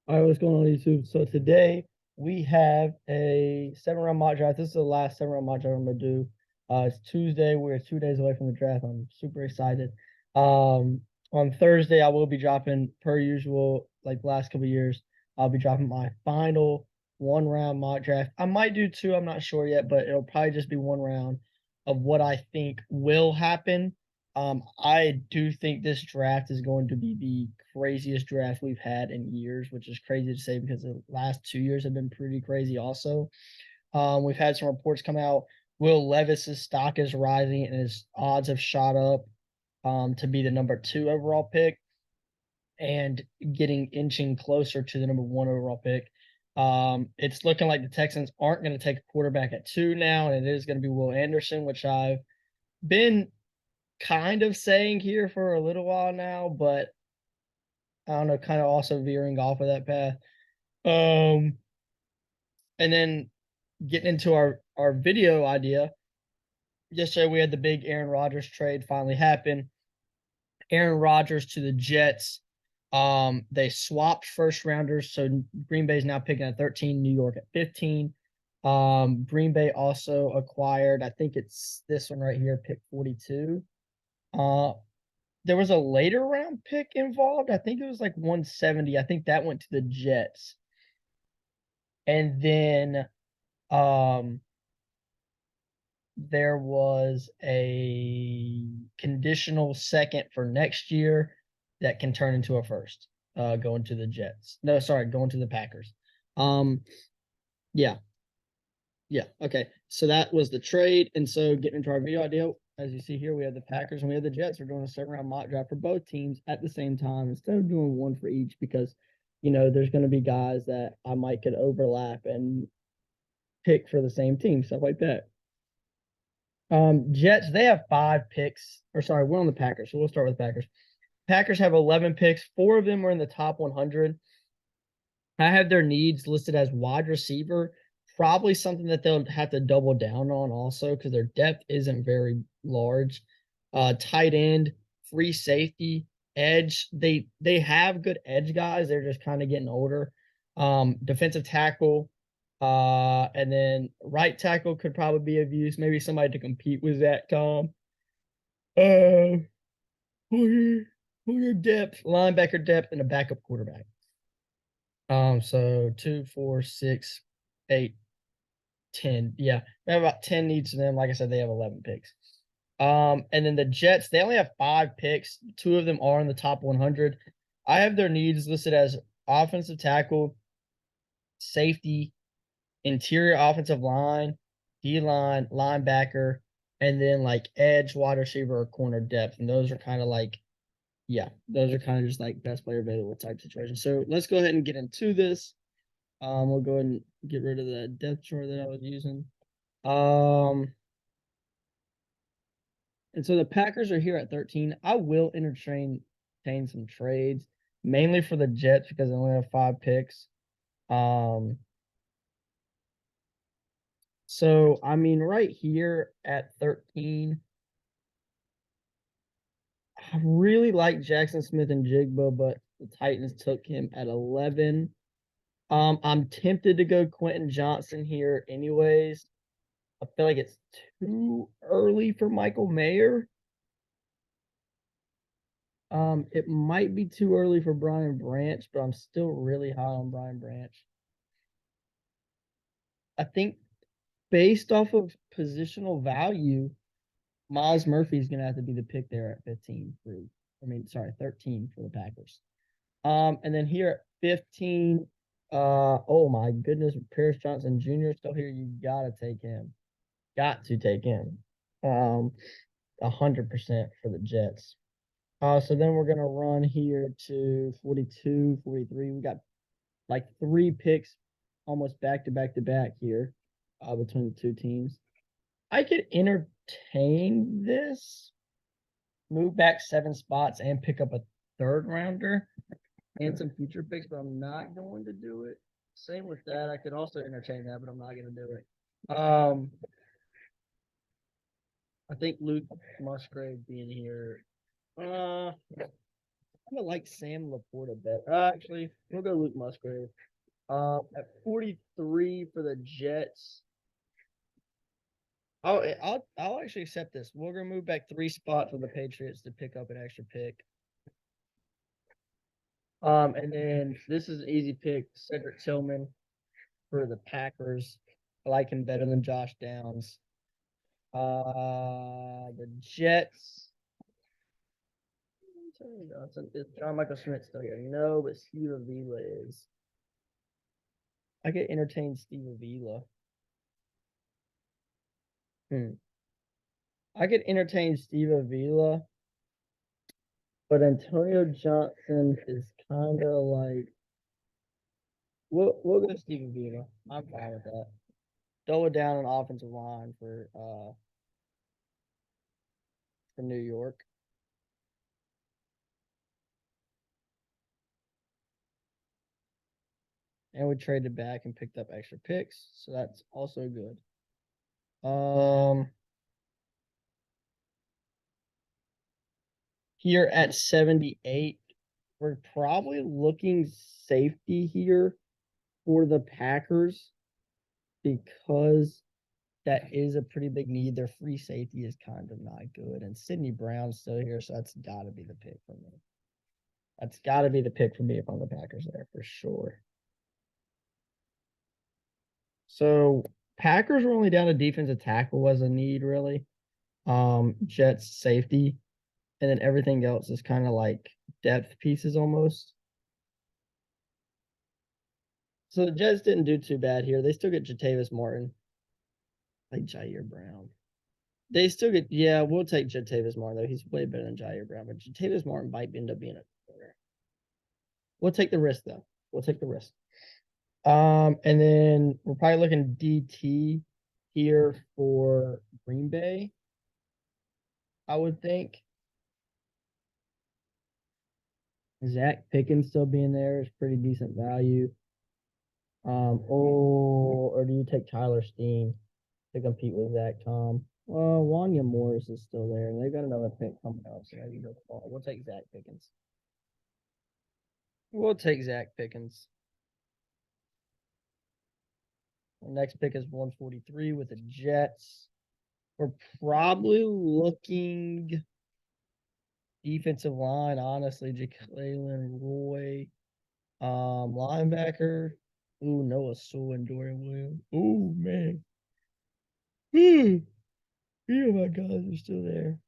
All right, what's going on YouTube? So today we have a 7 round mock draft. This is the last 7 round mock draft I'm gonna do. It's Tuesday. We're 2 days away from the draft. I'm super excited. On Thursday I will be dropping per usual, like the last couple of years. I'll be dropping my final 1 round mock draft. I might do two. I'm not sure yet, but it'll probably just be 1 round of what I think will happen. I do think this draft is going to be the craziest draft we've had in years, which is crazy to say because the last 2 years have been pretty crazy also. We've had some reports come out. Will Levis's stock is rising and his odds have shot up to be the number 2 overall pick and getting inching closer to the number 1 overall pick. It's looking like the Texans aren't going to take a quarterback at 2 now, and it is going to be Will Anderson, which I've been kind of saying here for a little while now, but I don't know, kind of also veering off of that path. Um, and then getting into our video idea. Yesterday we had the big Aaron Rodgers trade finally happen. Aaron Rodgers to the Jets. They swapped first rounders, so Green Bay is now picking at 13, New York at 15. Green Bay also acquired, I think it's this one right here, pick 42. Uh, there was a later round pick involved. I think it was like 170. I think that went to the Jets. And then there was a conditional second for next year that can turn into a first, going to the Jets. No, sorry, going to the Packers. Um, yeah, yeah, okay. So that was the trade. And so getting into our video idea, as you see here, we have the Packers and we have the Jets. We're doing a 7 round mock draft for both teams at the same time instead of doing one for each because, there's going to be guys that I might could overlap and pick for the same team, stuff like that. Jets, they have 5 picks. Or sorry, we're on the Packers, so we'll start with the Packers. Packers have 11 picks. 4 of them are in the top 100. I have their needs listed as wide receiver, probably something that they'll have to double down on also because their depth isn't very large. Tight end, free safety, edge. They have good edge guys. They're just kind of getting older. Defensive tackle, and then right tackle could probably be of use. Maybe somebody to compete with Zach Tom. Uh, who your depth, linebacker depth, and a backup quarterback. So 2, 4, 6, 8, 10. Yeah, they have about 10 needs to them. Like I said, they have 11 picks. And then the Jets, they only have 5 picks. 2 of them are in the top 100. I have their needs listed as offensive tackle, safety, interior offensive line, D line, linebacker, and then like edge, wide receiver, or corner depth. And those are kind of like, yeah, those are kind of just like best player available type situations. So let's go ahead and get into this. We'll go ahead and get rid of the depth chart that I was using. And so the Packers are here at 13. I will entertain some trades, mainly for the Jets because they only have 5 picks. Um, so I mean, right here at 13, I really like Jackson Smith and Jigba, but the Titans took him at 11. I'm tempted to go Quentin Johnson here, anyways. I feel like it's too early for Michael Mayer. It might be too early for Brian Branch, but I'm still really high on Brian Branch. I think based off of positional value, Miles Murphy is gonna have to be the pick there at 15 for, 13 for the Packers. And then here at 15, oh my goodness, Paris Johnson Jr. still here. You gotta take him. Got to take him. 100% for the Jets. So then we're gonna run here to 42, 43. We got like 3 picks almost back to back to back here, between the two teams. I could entertain this, move back 7 spots, and pick up a third rounder and some future picks, but I'm not going to do it. Same with that. I could also entertain that, but I'm not going to do it. I think Luke Musgrave being here. gonna like Sam Laporta better. Actually, we'll go Luke Musgrave. At 43 for the Jets. I'll actually accept this. We're gonna move back 3 spots for the Patriots to pick up an extra pick. And then this is an easy pick, Cedric Tillman for the Packers. I like him better than Josh Downs. The Jets. Is John Michael Schmidt still here? No, but Steve Avila is. I could entertain Steve Avila. I could entertain Steve Avila, but Antonio Johnson is kind of like we'll go Steve Avila. I'm fine with that. Throw it down an offensive line for New York. And we traded back and picked up extra picks, so that's also good. Here at 78, we're probably looking safety here for the Packers because that is a pretty big need. Their free safety is kind of not good, and Sidney Brown's still here, so that's got to be the pick for me. That's got to be the pick for me if I'm the Packers there for sure. So Packers were only down a defensive tackle was a need really. Jets safety, and then everything else is kind of like depth pieces almost. So the Jets didn't do too bad here. They still get Jatavis Martin, like Jair Brown. They still get, yeah, we'll take Jatavis Martin though. He's way better than Jair Brown, but Jatavis Martin might end up being a corner. We'll take the risk though. We'll take the risk. And then we're probably looking DT here for Green Bay. I would think. Zach Pickens still being there is pretty decent value. Or do you take Tyler Steen to compete with Zach Tom? Well, Wanya Morris is still there, and they've got another pick coming up, so maybe go far. We'll take Zach Pickens. We'll take Zach Pickens. The next pick is 143 with the Jets. We're probably looking defensive line, honestly. Jalen Roy. Linebacker. Ooh, Noah Sewell and Dorian Williams. Ooh, man. Oh my God, they're still there.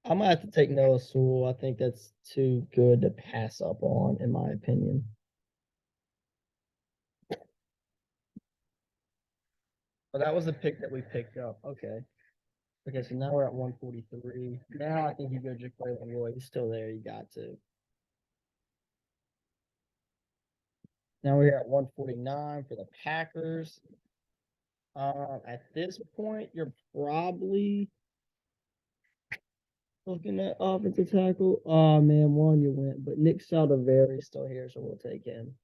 I'm gonna have to take Noah Sewell. I think that's too good to pass up on, in my opinion. But that was the pick that we picked up. Okay. Okay, so now we're at 143. Now I think you go Jalen Roy. He's still there. You got to. Now we're at 149 for the Packers. At this point, you're probably looking at offensive tackle. Oh man, one you went, but Nick Saldiveri is still here, so we'll take him.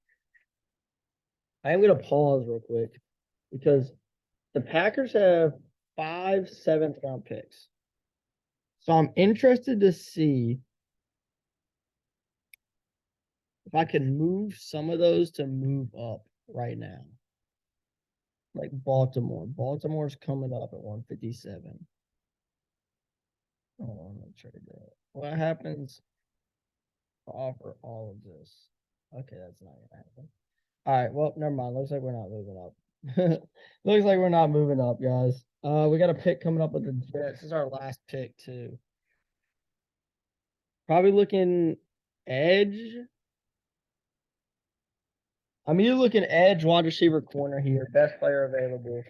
I am gonna pause real quick because the Packers have 5 7th-round picks. So I'm interested to see if I can move some of those to move up right now. Like Baltimore. Baltimore's coming up at 157. Hold on, let me trade that. What happens to offer all of this? Okay, that's not gonna happen. All right, well, never mind. Looks like we're not moving up. Looks like we're not moving up, guys. We got a pick coming up with the Jets. This is our last pick too. Probably looking edge. I'm either looking edge, wide receiver, corner here. Best player available.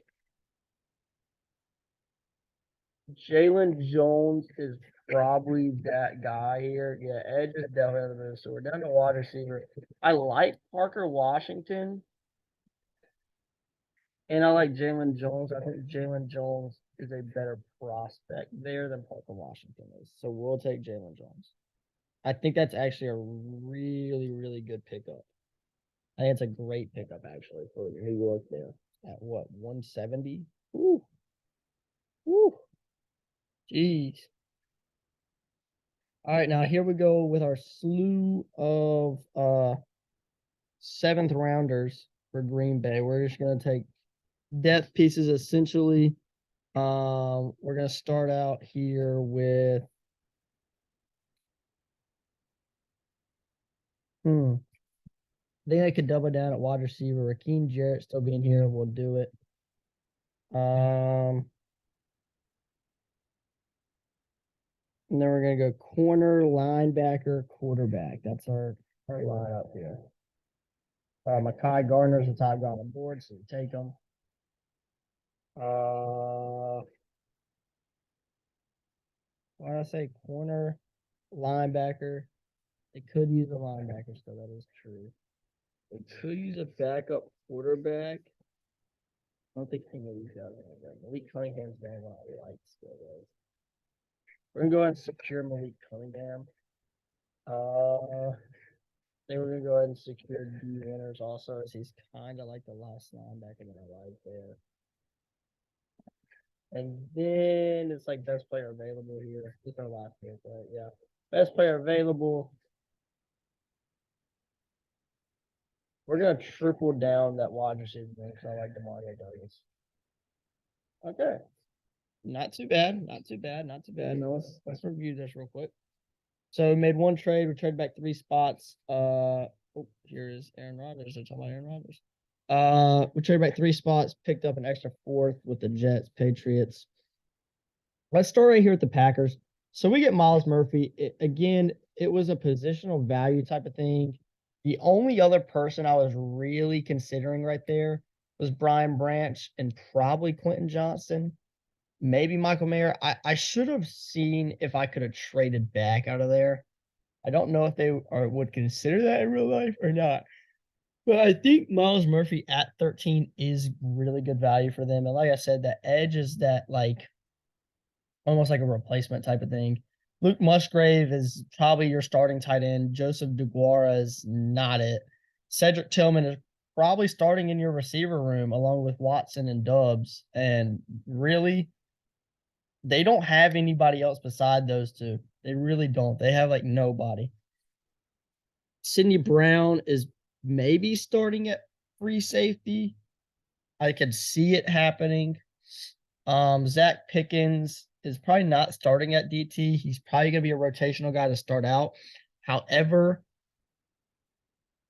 Jalen Jones is probably that guy here. Yeah, edge is definitely the move. So we're down to wide receiver. I like Parker Washington. And I like Jalen Jones. I think Jalen Jones is a better prospect there than Parker Washington is. So we'll take Jalen Jones. I think that's actually a really, really good pickup. I think it's a great pickup actually for New York there at what 170. Ooh, ooh. Jeez. All right, now here we go with our slew of seventh rounders for Green Bay. We're just gonna take depth pieces essentially. We're gonna start out here with I think I could double down at wide receiver. Raheem Jarrett still being here will do it. And then we're gonna go corner, linebacker, quarterback. That's our lineup here. Mekhi Gardner's the top guy on the board, so we take him. Why did I say corner, linebacker? They could use a linebacker still. That is true. They could use a backup quarterback. I don't think any of these guys are good. Malik Cunningham's very well liked still though. We're gonna go ahead and secure Malik Cunningham. Then we're gonna go ahead and secure D Winners also, as he's kind of like the last linebacker that I like there. And then it's like best player available here. This is our last pick, right? Yeah. Best player available. We're gonna triple down that wide receiver because I like Demario Douglas. Okay. Not too bad. Not too bad. Not too bad. No, let's review this real quick. So we made one trade. We traded back 3 spots. Here is Aaron Rodgers. They're talking about Aaron Rodgers. We traded back 3 spots, picked up an extra 4th with the Jets, Patriots. Let's start right here with the Packers. So we get Miles Murphy. It was a positional value type of thing. The only other person I was really considering right there was Brian Branch and probably Quentin Johnston. Maybe Michael Mayer. I should have seen if I could have traded back out of there. I don't know if they would consider that in real life or not. But I think Miles Murphy at 13 is really good value for them. And like I said, the edge is that like almost like a replacement type of thing. Luke Musgrave is probably your starting tight end. Joseph DeGuara is not it. Cedric Tillman is probably starting in your receiver room along with Watson and Dubs. And really, they don't have anybody else beside those two. They really don't. They have like nobody. Sidney Brown is maybe starting at free safety. I could see it happening. Zach Pickens is probably not starting at DT. He's probably going to be a rotational guy to start out. However,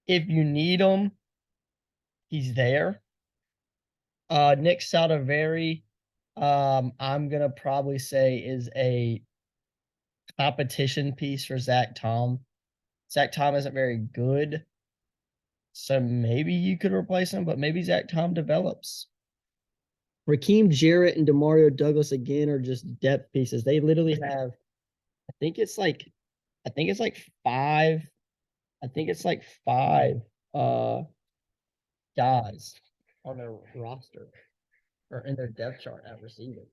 if you need him, he's there. Nick Saldivari, I'm going to probably say is a competition piece for Zach Tom. Zach Tom isn't very good. So maybe you could replace him, but maybe Zach Tom develops. Raheem Jarrett and Demario Douglas again are just depth pieces. They literally have, I think it's like five. I think it's like 5 guys on their roster or in their depth chart at receiver.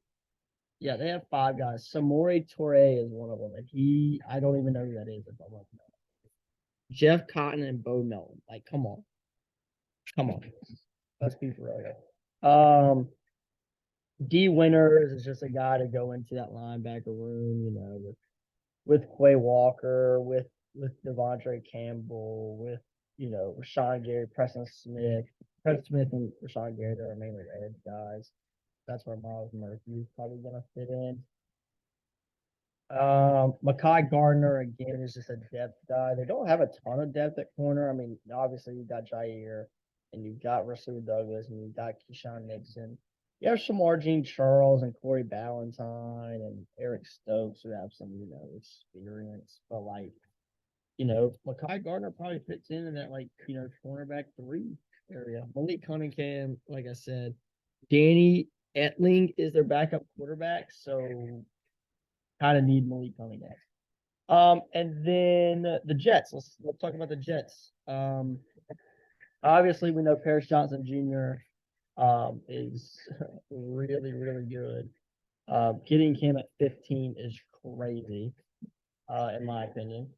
Yeah, they have 5 guys. Samori Toure is one of them. And I don't even know who that is if I'm like, no. Jeff Cotton and Bo Melton. Like, come on. Come on. Let's be for real. D Winners is just a guy to go into that linebacker room, with Quay Walker, with Devontae Campbell, with Rashawn Gary, Preston Smith. Preston Smith and Rashawn Gary are mainly edge guys. That's where Miles Murphy is probably gonna fit in. Mekhi Gardner again is just a depth guy. They don't have a ton of depth at corner. I mean, obviously you got Jair and you've got Rasul Douglas and you've got Keyshawn Nixon. You have some Gene Charles and Corey Ballantyne and Eric Stokes who have some, experience. But Mekhi Gardner probably fits in that cornerback 3 area. Malik Cunningham, like I said, Danny Etling is their backup quarterback, so kind of need Malik Cunningham. And then the Jets. Let's talk about the Jets. Obviously we know Paris Johnson Jr. Is really, really good. Getting him at 15 is crazy, in my opinion.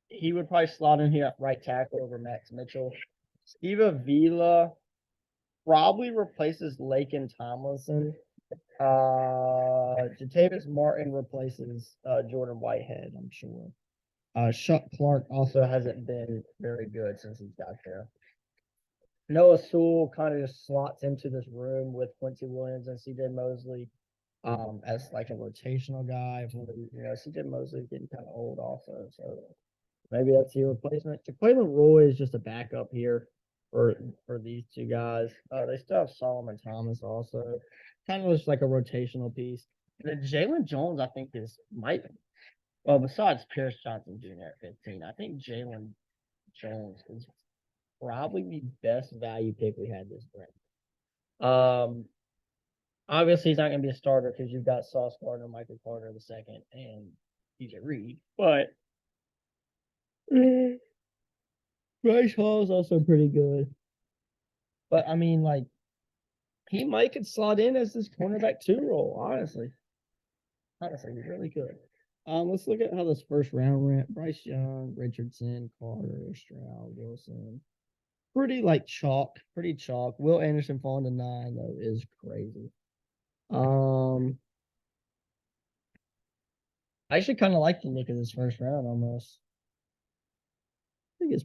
He would probably slot in here at right tackle over Max Mitchell. Steve Avila probably replaces Laken Tomlinson. Jatavis Martin replaces Jordan Whitehead, I'm sure. Chuck Clark also hasn't been very good since he's got there. Noah Sewell kind of just slots into this room with Quincy Williams and CJ Mosley as like a rotational guy. CJ Mosley's getting kind of old also, so maybe that's your replacement. Jaquelin Roy is just a backup here for these two guys. They still have Solomon Thomas also, kind of just like a rotational piece. And then Jalen Jones, I think, besides Pierce Johnson Jr. at 15, I think Jalen Jones is probably the best value pick we had this draft. Obviously he's not going to be a starter because you've got Sauce Gardner, Michael Carter the second, and DJ Reed. But Bryce Hall is also pretty good. But I mean, like, he might could slot in as this cornerback 2 role. Honestly, he's really good. Let's look at how this first round went. Bryce Young, Richardson, Carter, Stroud, Wilson. Pretty chalk. Will Anderson falling to 9 though is crazy. I actually kind of like the look of this first round almost. I think it's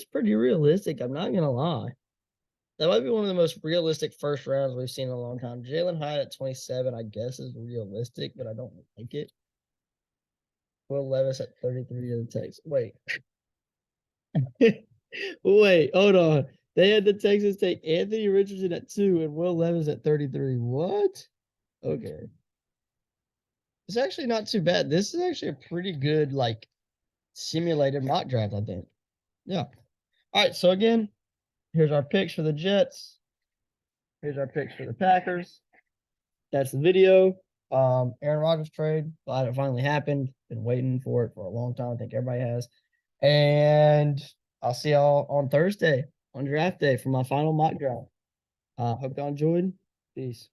pretty realistic. I'm not gonna lie. That might be one of the most realistic first rounds we've seen in a long time. Jalen Hyatt at 27, I guess, is realistic, but I don't like it. Will Levis at 33 of the Texas. Wait. Wait, hold on. They had the Texans take Anthony Richardson at 2 and Will Levis at 33. What? Okay. It's actually not too bad. This is actually a pretty good, like, simulated mock draft, I think. Yeah. All right. So, again, here's our picks for the Jets. Here's our picks for the Packers. That's the video. Aaron Rodgers trade. Glad it finally happened. Been waiting for it for a long time. I think everybody has. And I'll see y'all on Thursday on draft day for my final mock draft. Hope y'all enjoyed. Peace.